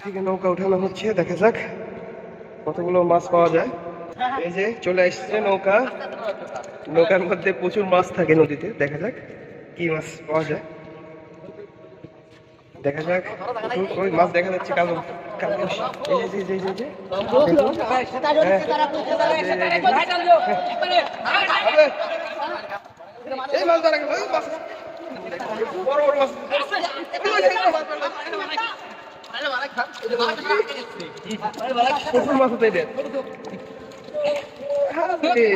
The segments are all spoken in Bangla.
থেকে নৌকা উঠানো হচ্ছে, দেখা যাক কতগুলো মাছ পাওয়া যায়। এই যে চলে আসছে নৌকা, নৌকার মধ্যে প্রচুর মাছ থাকে নদীতে। দেখা যাক কি মাছ পাওয়া যায়, দেখা যাক। ওই মাছ দেখা যাচ্ছে কালো কালো। এই মাছ ধরা গেল, বড় বড় মাছ। প্রচুর মাছ হতে দেন। হাত দিয়ে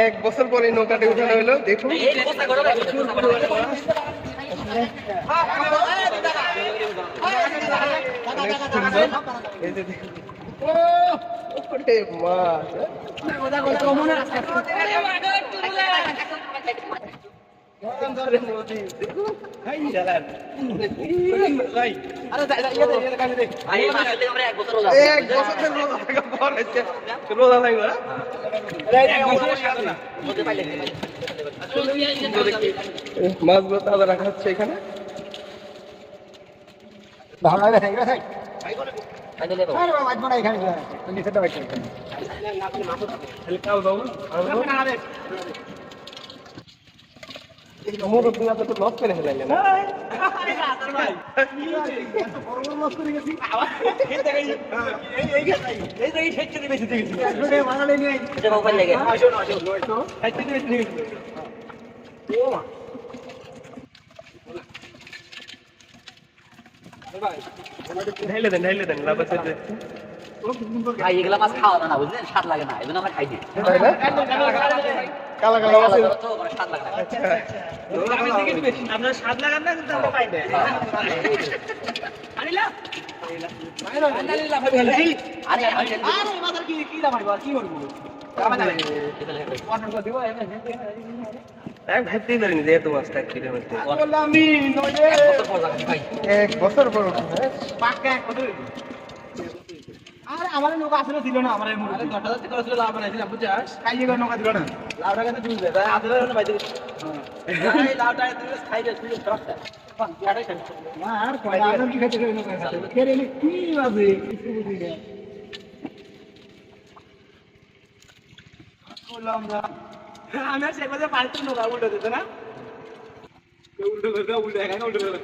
এক বছর পরে নৌকাটা উঠানো হলো। দেখুন মাছগুলো তাজা রাখা হচ্ছে এখানে। লস করে ফেলাইলেন ঢাইলে দেন লাভ আছে। ভাই এগুলা মাছ খাওয়া না, বুঝলেন? স্বাদ লাগে না, এই জন্য আমরা খাই দিই। কালা কালা মাছ তো মানে স্বাদ লাগে না। আপনার স্বাদ লাগান না, কিন্তু আমরা পাই না। এক বছর পর আমার নৌকা আসলে দিল না, আমার লাভ বানাইছিল, বুঝছাস? খাইয়ে নৌকা দিল না, লাউটা কাছে তুলবে লাউটা খাইলে আমি সে কথা পারছি নৌকা উল্টো দিত না, উল্টো উল্টো উল্টো উল্টো